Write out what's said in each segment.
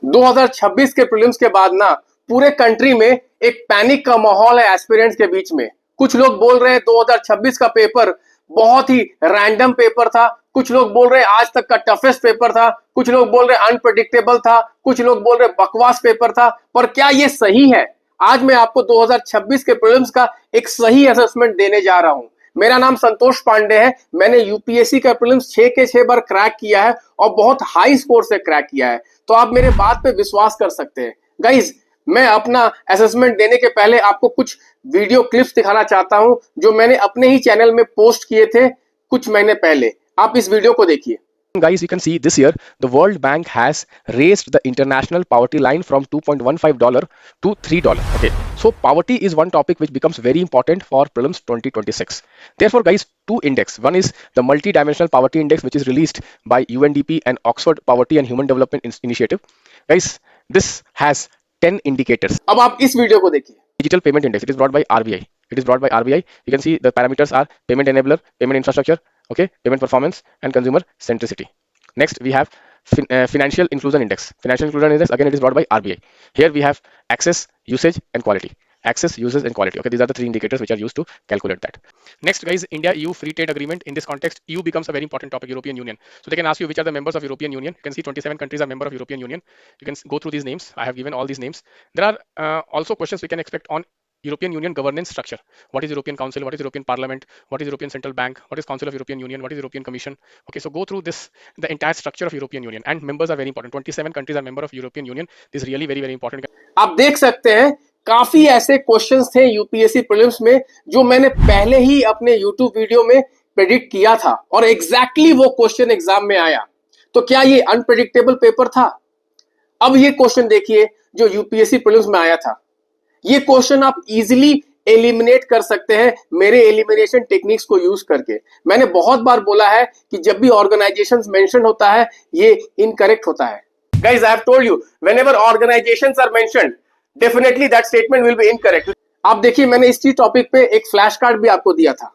2026 के प्रीलिम्स के बाद ना पूरे कंट्री में एक पैनिक का माहौल है एस्पिरेंट्स के बीच में। कुछ लोग बोल रहे हैं 2026 का पेपर बहुत ही रैंडम पेपर था, कुछ लोग बोल रहे हैं आज तक का टफेस्ट पेपर था, कुछ लोग बोल रहे हैं अनप्रेडिक्टेबल था, कुछ लोग बोल रहे हैं बकवास पेपर था। पर क्या ये सही है? आज मैं आपको 2026 के प्रीलिम्स का एक सही असेसमेंट देने जा रहा हूं। मेरा नाम संतोष पांडे है। मैंने यूपीएससी का प्रीलिम्स 6 के 6 बार क्रैक किया है और बहुत हाई स्कोर से क्रैक किया है, तो आप मेरे बात पे विश्वास कर सकते हैं। गाइज, मैं अपना असेसमेंट देने के पहले आपको कुछ वीडियो क्लिप्स दिखाना चाहता हूं जो मैंने अपने ही चैनल में पोस्ट किए थे कुछ महीने पहले। आप इस वीडियो को देखिए। Guys, you can see this year the World Bank has raised the international poverty line from $2.15 to $3. Okay, so poverty is one topic which becomes very important for prelims 2026. Therefore, guys, two index. One is the multi-dimensional poverty index, which is released by UNDP and Oxford Poverty and Human Development Initiative. Guys, this has 10 indicators. अब आप इस video को देखिए। Digital payment index. It is brought by RBI. It is brought by RBI. You can see the parameters are payment enabler, payment infrastructure, okay, payment performance, and consumer centricity. Next, we have financial inclusion index. Financial inclusion index, again, it is brought by RBI. Here we have access, usage, and quality. Access, usage, and quality. Okay, these are the three indicators which are used to calculate that. Next, guys, India-EU free trade agreement. In this context, EU becomes a very important topic, European Union. So they can ask you which are the members of European Union. You can see 27 countries are member of European Union. You can go through these names. I have given all these names. There are also questions we can expect on European Union governance structure. What is European Council? What is European Parliament? What is European Central Bank? What is Council of European Union? What is European Commission? Okay, so go through this, the entire structure of European Union, and members are very important. 27 countries are member of European Union. This is really very, very important. आप देख सकते हैं काफी ऐसे questions थे UPSC prelims में जो मैंने पहले ही अपने यूट्यूब वीडियो में प्रेडिक्ट किया था और एग्जैक्टली वो क्वेश्चन एग्जाम में आया। तो क्या ये अनप्रेडिक्टेबल पेपर था? अब ये क्वेश्चन देखिए जो यूपीएससी प्रीलिम्स में आया था। ये क्वेश्चन आप इजीली एलिमिनेट कर सकते हैं मेरे एलिमिनेशन टेक्निक्स को यूज करके। मैंने बहुत बार बोला है कि जब भी ऑर्गेनाइजेशंस मेंशन होता है ये इनकरेक्ट होता है। Guys, I have told you whenever organisations are mentioned definitely that statement will be incorrect. आप देखिए, मैंने इसी टॉपिक पे एक फ्लैश कार्ड भी आपको दिया था,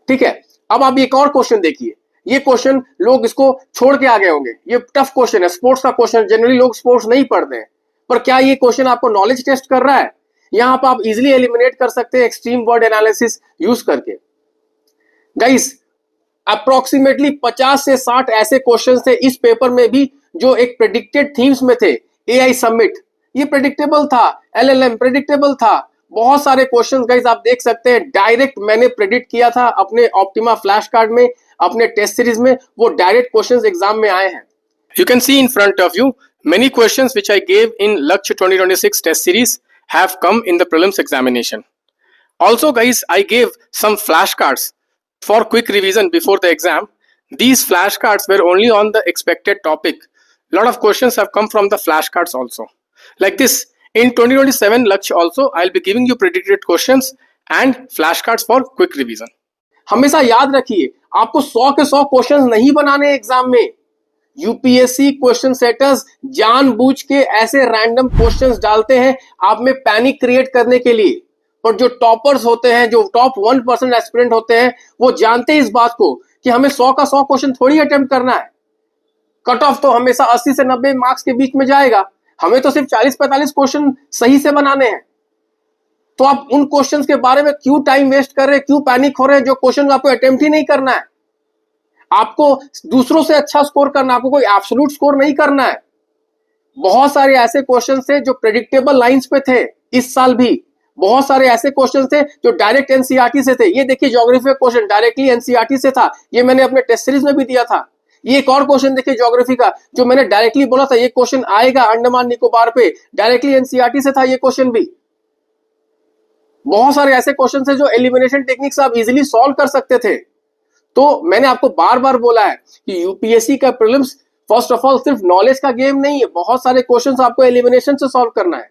ठीक है। अब आप एक और क्वेश्चन देखिए। ये क्वेश्चन लोग इसको छोड़ के आ गए होंगे, ये टफ क्वेश्चन है, स्पोर्ट्स का क्वेश्चन। जनरली लोग स्पोर्ट्स नहीं पढ़ते हैं, पर क्या ये क्वेश्चन आपको नॉलेज टेस्ट कर रहा है? यहां पर आप इजीली एलिमिनेट कर सकते हैं एक्सट्रीम वर्ड एनालिसिस यूज करके। गाइस, अप्रोक्सीमेटली 50 से 60 ऐसे क्वेश्चंस थे इस पेपर में भी जो एक प्रेडिक्टेड थीम्स में थे। एआई समिट ये प्रेडिक्टेबल था, एलएलएम प्रेडिक्टेबल था, बहुत सारे क्वेश्चंस गाइस आप देख सकते हैं डायरेक्ट मैंने प्रेडिक्ट किया था अपने ऑप्टिमा फ्लैश कार्ड में, अपने टेस्ट सीरीज में। वो डायरेक्ट क्वेश्चंस एग्जाम में आए हैं। You can see in front of you many questions which I gave in Lakshya 2026 test series have come in the prelims examination. Also guys, I gave some flashcards for quick revision before the exam. These flashcards were only on the expected topic. Lot of questions have come from the flashcards also. Like this, in 2027 Lakshya also, I'll be giving you predicted questions and flashcards for quick revision. हमेशा याद रखिए, आपको 100 के 100 questions नहीं बनाने exam में। UPSC question setters जानबूझ के ऐसे रैंडम क्वेश्चंस डालते हैं आप में पैनिक क्रिएट करने के लिए। और जो टॉपर्स होते हैं, जो टॉप 1% एस्पिरेंट होते हैं, वो जानते हैं इस बात को कि हमें 100 का 100 क्वेश्चन थोड़ी अटेम्प्ट करना है। कट ऑफ तो हमेशा 80 से 90 मार्क्स के बीच में जाएगा, हमें तो सिर्फ 40-45 क्वेश्चन सही से बनाने हैं। तो आप उन क्वेश्चंस के बारे में क्यों टाइम वेस्ट कर रहे हैं, क्यों पैनिक हो रहे हैं जो क्वेश्चन आपको अटेम्प्ट ही नहीं करना है? आपको दूसरों से अच्छा स्कोर करना, आपको कोई एब्सोल्यूट स्कोर नहीं करना है। बहुत सारे ऐसे क्वेश्चन थे जो प्रेडिक्टेबल लाइंस पे थे इस साल भी। बहुत सारे ऐसे क्वेश्चन थे जो डायरेक्ट एनसीईआरटी से थे। ये देखिए, ज्योग्राफी का क्वेश्चन डायरेक्टली एनसीईआरटी से था, ये मैंने अपने टेस्ट सीरीज में भी दिया था। ये एक और क्वेश्चन देखिए ज्योग्राफी का जो मैंने डायरेक्टली बोला था ये क्वेश्चन आएगा अंडमान निकोबार पे, डायरेक्टली एनसीईआरटी से था ये क्वेश्चन भी। बहुत सारे ऐसे क्वेश्चन थे जो एलिमिनेशन टेक्निक्स आप इजीली सॉल्व कर सकते थे। तो मैंने आपको बार बार बोला है कि यूपीएससी का प्रीलिम्स फर्स्ट ऑफ ऑल सिर्फ नॉलेज का गेम नहीं है। बहुत सारे क्वेश्चंस आपको एलिमिनेशन से सॉल्व करना है,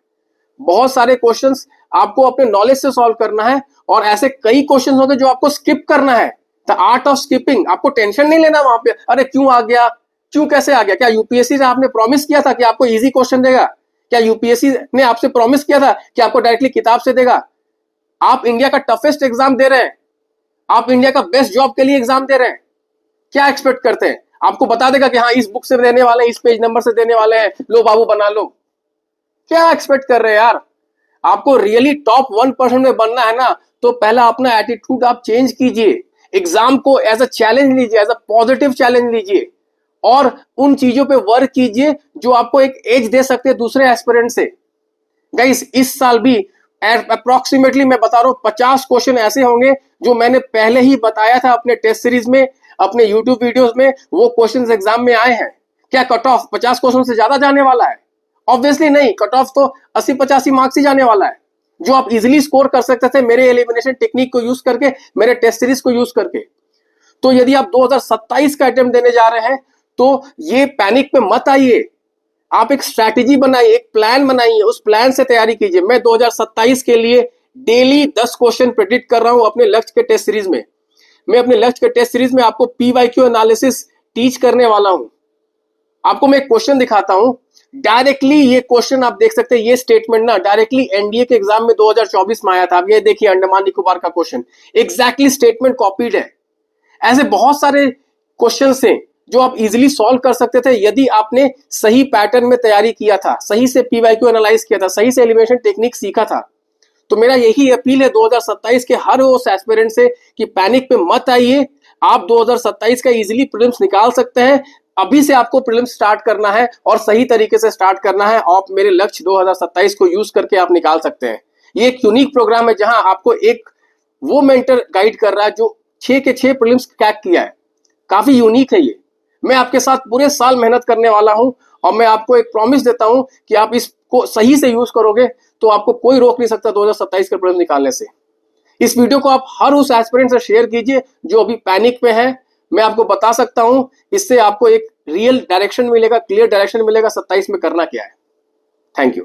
बहुत सारे क्वेश्चंस आपको अपने नॉलेज से सॉल्व करना है, और ऐसे कई क्वेश्चंस होंगे जो आपको स्किप करना है। The art of skipping. आपको टेंशन नहीं लेना वहां पे, अरे क्यों आ गया, क्यों कैसे आ गया। क्या यूपीएससी से आपने प्रॉमिस किया था कि आपको इजी क्वेश्चन देगा? क्या यूपीएससी ने आपसे प्रॉमिस किया था कि आपको डायरेक्टली किताब से देगा? आप इंडिया का टफेस्ट एग्जाम दे रहे हैं, आप इंडिया का बेस्ट जॉब के लिए एग्जाम दे रहे हैं, क्या एक्सपेक्ट करते हैं? आपको बता देगा कि हाँ इस बुक से देने वाले हैं, इस पेज नंबर से देने वाले हैं, लो बाबू बना लो। क्या एक्सपेक्ट कर रहे हैं यार? आपको रियली टॉप 1% में बनना है ना, तो पहला अपना एटीट्यूड आप चेंज कीजिए। एग्जाम को एज अ चैलेंज लीजिए, एज अ पॉजिटिव चैलेंज लीजिए, और उन चीजों पे वर्क कीजिए जो आपको एक एज दे सकते हैं दूसरे एस्पिरेंट से। गाइस, इस साल भी अप्रोक्सीमेटली मैं बता रहा हूं 50 क्वेश्चन ऐसे होंगे जो मैंने पहले ही बताया था अपने टेस्ट सीरीज में, अपने यूट्यूब वीडियोस में, वो क्वेश्चंस एग्जाम में आए हैं। क्या कट ऑफ 50 क्वेश्चन से ज्यादा जाने वाला है? ऑब्वियसली नहीं, कट ऑफ तो 80-85 मार्क्स ही जाने वाला है, जो आप इजीली स्कोर कर सकते थे मेरे एलिमिनेशन टेक्निक को यूज करके, मेरे टेस्ट सीरीज को यूज करके। तो यदि आप 2027 का अटेम्प्ट देने जा रहे हैं तो ये पैनिक पे मत आइए। आप एक स्ट्रैटेजी बनाइए, एक प्लान बनाइए, उस प्लान से तैयारी कीजिए। मैं 2027 के लिए डेली 10 क्वेश्चन प्रेडिक्ट कर रहा हूं अपने लक्ष्य के टेस्ट सीरीज में। मैं अपने लक्ष्य के टेस्ट सीरीज में आपको PYQ एनालिसिस टीच करने वाला हूं। आपको मैं एक क्वेश्चन दिखाता हूं, डायरेक्टली ये क्वेश्चन आप देख सकते हैं, ये स्टेटमेंट ना डायरेक्टली एनडीए के एग्जाम में 2024 में आया था। अब ये देखिए अंडमान निकोबार का क्वेश्चन, एग्जैक्टली स्टेटमेंट कॉपीड है। ऐसे बहुत सारे क्वेश्चन हैं जो आप इजीली सॉल्व कर सकते थे यदि आपने सही पैटर्न में तैयारी किया था, सही से PYQ एनालाइज किया था, सही से एलिमिनेशन टेक्निक सीखा था। तो मेरा यही अपील है 2027 के हर उस एस्पिरेंट से कि पैनिक पे मत आइए। आप 2027 का इजीली प्रीलिम्स निकाल सकते हैं। अभी से आपको प्रीलिम्स स्टार्ट करना है और सही तरीके से स्टार्ट करना है। आप मेरे लक्ष्य 2027 को यूज करके आप निकाल सकते हैं। ये एक यूनिक प्रोग्राम है जहां आपको एक वो मेंटर गाइड कर रहा है जो 6 के 6 प्रीलिम्स क्रैक किया है। काफी यूनिक है ये। मैं आपके साथ पूरे साल मेहनत करने वाला हूं और मैं आपको एक प्रॉमिस देता हूं कि आप इसको सही से यूज करोगे तो आपको कोई रोक नहीं सकता 2027 का प्रीलिम्स निकालने से। इस वीडियो को आप हर उस एस्पिरेंट से शेयर कीजिए जो अभी पैनिक में है। मैं आपको बता सकता हूं, इससे आपको एक रियल डायरेक्शन मिलेगा, क्लियर डायरेक्शन मिलेगा 27 में करना क्या है। Thank you.